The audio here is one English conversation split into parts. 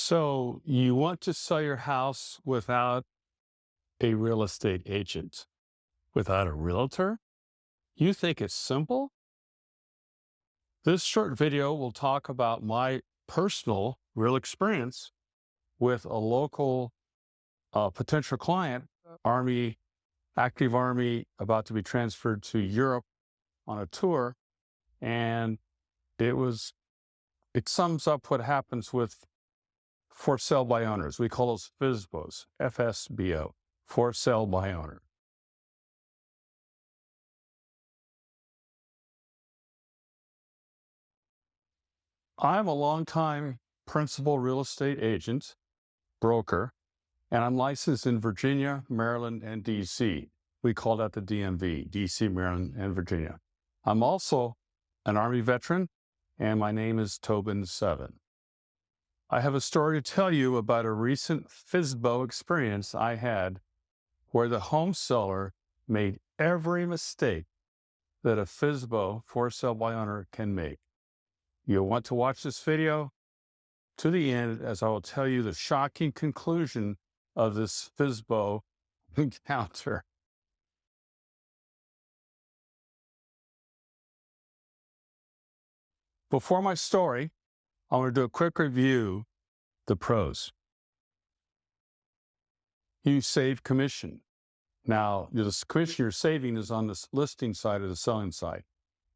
So you want to sell your house without a real estate agent, without a realtor? You think it's simple? This short video will talk about my personal real experience with a local potential client, Army, active Army, about to be transferred to Europe on a tour. And it sums up what happens with for sale by owners. We call those FSBOs, FSBO, for sale by owner. I'm a longtime principal real estate agent, broker, and I'm licensed in Virginia, Maryland, and DC. We call that the DMV, DC, Maryland, and Virginia. I'm also an Army veteran, and my name is Tobin Seven. I have a story to tell you about a recent FSBO experience I had where the home seller made every mistake that a FSBO, for sale by owner, can make. You'll want to watch this video to the end, as I will tell you the shocking conclusion of this FSBO encounter. Before my story, I want to do a quick review. The pros. You save commission. Now, the commission you're saving is on the listing side or the selling side.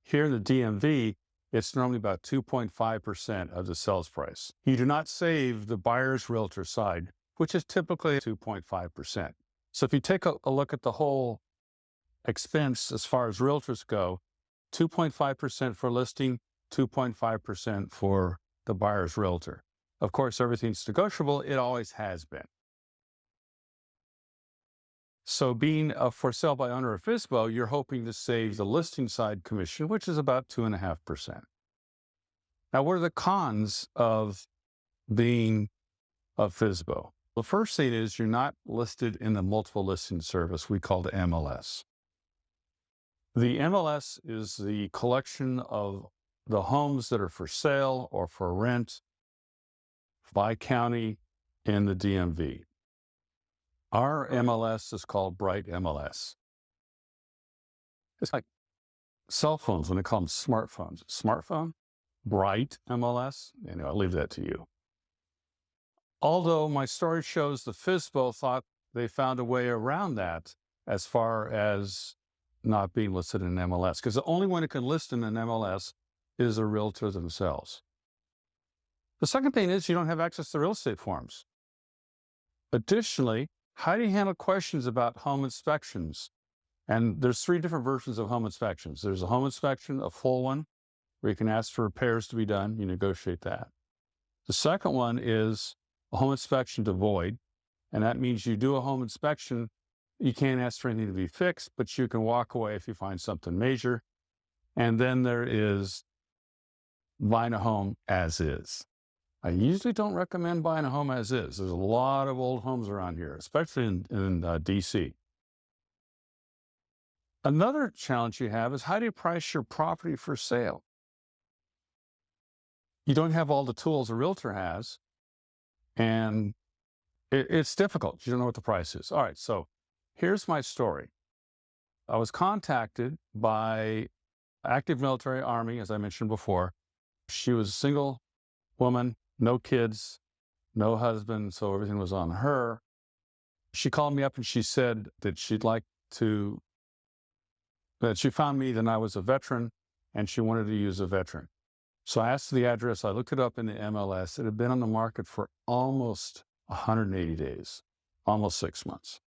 Here in the DMV, it's normally about 2.5% of the sales price. You do not save the buyer's realtor side, which is typically 2.5%. So if you take a look at the whole expense as far as realtors go, 2.5% for listing, 2.5% for the buyer's realtor. Of course, everything's negotiable. It always has been. So being a for sale by owner of FSBO, you're hoping to save the listing side commission, which is about 2.5%. Now, what are the cons of being a FSBO? The first thing is you're not listed in the multiple listing service we call the MLS. The MLS is the collection of the homes that are for sale or for rent by county in the DMV. Our MLS is called Bright MLS. It's like cell phones when they call them smartphones. Smartphone, Bright MLS. Anyway, I'll leave that to you. Although my story shows the FSBO thought they found a way around that as far as not being listed in an MLS, because the only one who can list in an MLS is a realtor themselves. The second thing is you don't have access to real estate forms. Additionally, how do you handle questions about home inspections? And there's 3 different versions of home inspections. There's a home inspection, a full one, where you can ask for repairs to be done. You negotiate that. The second one is a home inspection to void. And that means you do a home inspection. You can't ask for anything to be fixed, but you can walk away if you find something major. And then there is buying a home as is. I usually don't recommend buying a home as is. There's a lot of old homes around here, especially in DC. Another challenge you have is how do you price your property for sale? You don't have all the tools a realtor has, and it's difficult. You don't know what the price is. All right, so here's my story. I was contacted by active military Army, as I mentioned before. She was a single woman, no kids, no husband, so everything was on her. She called me up and she said that that she found me that I was a veteran and she wanted to use a veteran. So I asked for the address. I looked it up in the MLS. It had been on the market for almost 180 days, almost 6 months.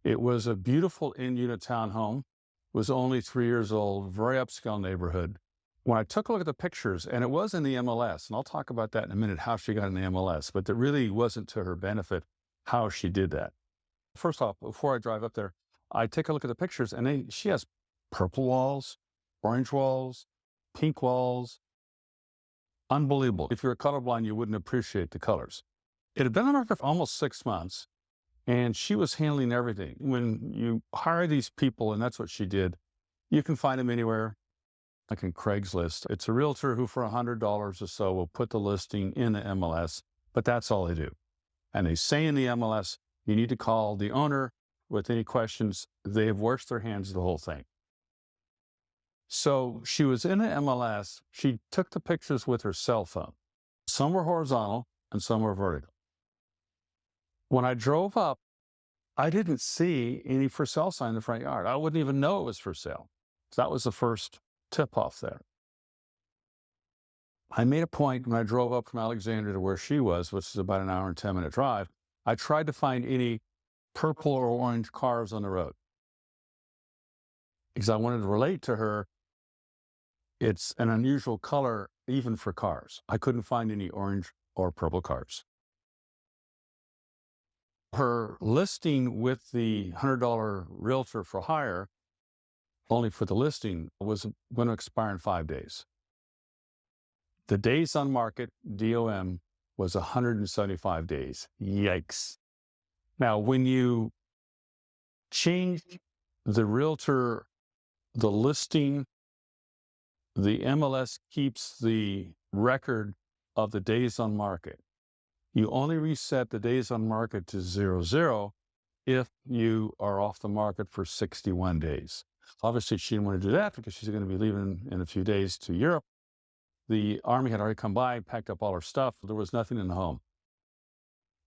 It was a beautiful in-unit townhome. It was only 3 years old, very upscale neighborhood. When I took a look at the pictures, and it was in the MLS, and I'll talk about that in a minute, how she got in the MLS, but it really wasn't to her benefit how she did that. First off, before I drive up there, I take a look at the pictures, and she has purple walls, orange walls, pink walls. Unbelievable. If you're colorblind, you wouldn't appreciate the colors. It had been on the market for almost 6 months, and she was handling everything. When you hire these people, and that's what she did, you can find them anywhere. Like in Craigslist, it's a realtor who for $100 or so will put the listing in the MLS but that's all they do. And they say in the MLS, you need to call the owner with any questions. They have washed their hands of the whole thing. So she was in the MLS. She took the pictures with her cell phone. Some were horizontal and some were vertical. When I drove up, I didn't see any for sale sign in the front yard. I wouldn't even know it was for sale. So that was the first tip off there. I made a point when I drove up from Alexandria to where she was, which is about an hour and 10-minute drive. I tried to find any purple or orange cars on the road because I wanted to relate to her. It's an unusual color, even for cars. I couldn't find any orange or purple cars. Her listing with the $100 realtor for hire, only for the listing, was going to expire in 5 days. The days on market, DOM, was 175 days. Yikes. Now, when you change the realtor, the listing, the MLS keeps the record of the days on market. You only reset the days on market to 00 if you are off the market for 61 days. Obviously, she didn't want to do that because she's going to be leaving in a few days to Europe. The Army had already come by, packed up all her stuff. There was nothing in the home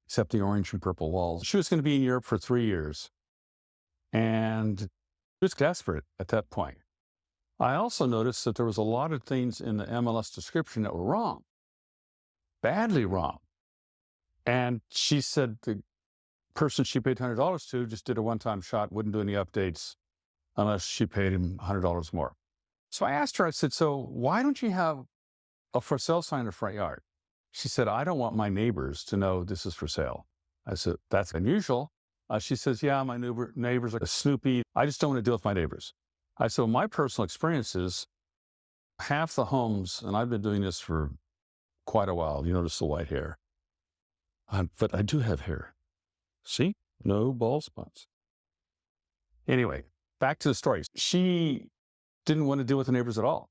except the orange and purple walls. She was going to be in Europe for 3 years, and she was desperate at that point. I also noticed that there was a lot of things in the MLS description that were wrong, badly wrong. And she said the person she paid $100 to just did a one-time shot, wouldn't do any updates unless she paid him $100 more. So I asked her, I said, so why don't you have a for sale sign in the front yard? She said, I don't want my neighbors to know this is for sale. I said, that's unusual. She says, yeah, my neighbors are snoopy. I just don't want to deal with my neighbors. I said, well, my personal experience is half the homes, and I've been doing this for quite a while. You notice the white hair. But I do have hair. See? No bald spots. Anyway, back to the story. She didn't want to deal with the neighbors at all.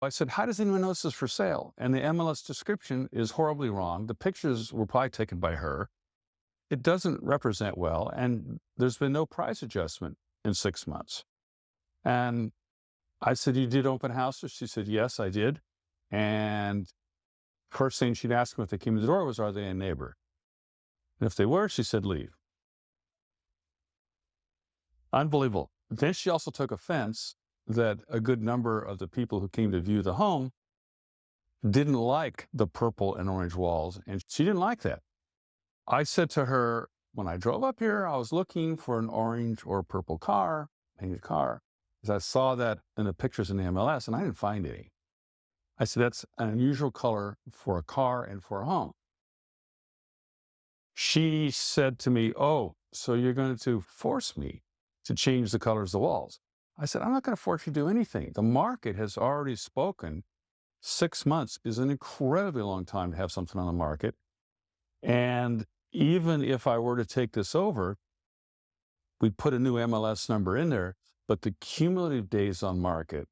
I said, how does anyone know this is for sale? And the MLS description is horribly wrong. The pictures were probably taken by her. It doesn't represent well, and there's been no price adjustment in 6 months. And I said, you did open houses? She said, yes, I did. And first thing she'd ask them if they came to the door was, are they a neighbor? And if they were, she said, leave. Unbelievable. Then she also took offense that a good number of the people who came to view the home didn't like the purple and orange walls, and she didn't like that. I said to her, when I drove up here, I was looking for an orange or purple car, painted car, because I saw that in the pictures in the MLS, and I didn't find any. I said, that's an unusual color for a car and for a home. She said to me, oh, so you're going to force me to change the colors of the walls? I said, I'm not going to force you to do anything. The market has already spoken. 6 months is an incredibly long time to have something on the market. And even if I were to take this over, we'd put a new MLS number in there, but the cumulative days on market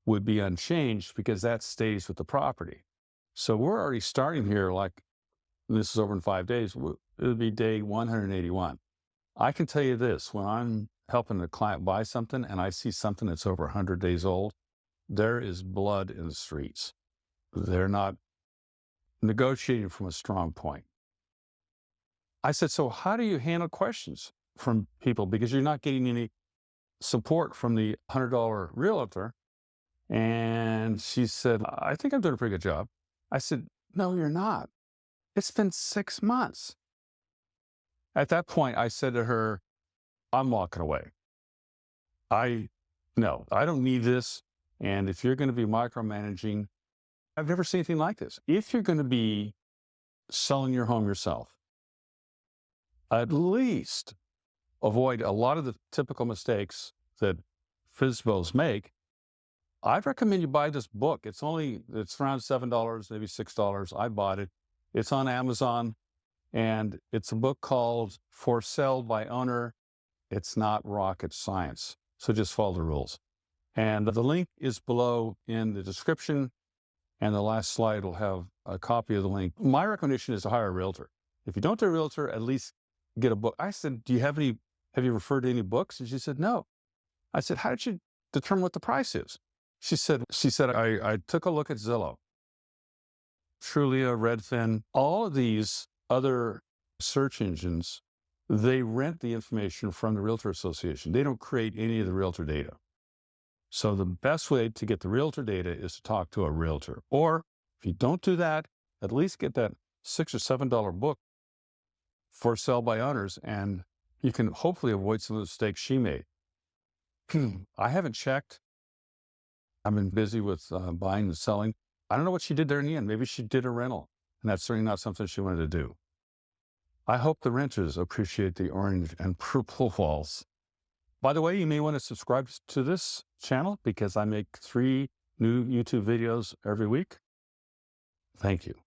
would be unchanged because that stays with the property. So we're already starting here, like this is over in 5 days, it would be day 181. I can tell you this, when I'm helping a client buy something and I see something that's over 100 days old, there is blood in the streets. They're not negotiating from a strong point. I said, so how do you handle questions from people? Because you're not getting any support from the $100 realtor. And she said, I think I'm doing a pretty good job. I said, no, you're not. It's been 6 months. At that point, I said to her, I'm walking away. I don't need this. And if you're going to be micromanaging, I've never seen anything like this. If you're going to be selling your home yourself, at least avoid a lot of the typical mistakes that FSBOs make. I'd recommend you buy this book. It's around $7, maybe $6. I bought it. It's on Amazon, and it's a book called For Sale by Owner. It's not rocket science. So just follow the rules. And the link is below in the description, and the last slide will have a copy of the link. My recommendation is to hire a realtor. If you don't do a realtor, at least get a book. I said, have you referred to any books? And she said, no. I said, how did you determine what the price is? She said, I took a look at Zillow, Trulia, Redfin, all of these other search engines, they rent the information from the Realtor Association. They don't create any of the realtor data. So the best way to get the realtor data is to talk to a realtor. Or if you don't do that, at least get that $6 or $7 book for sale by owners, and you can hopefully avoid some of the mistakes she made. I haven't checked. I've been busy with buying and selling. I don't know what she did there in the end. Maybe she did a rental, and that's certainly not something she wanted to do. I hope the renters appreciate the orange and purple walls. By the way, you may want to subscribe to this channel because I make 3 new YouTube videos every week. Thank you.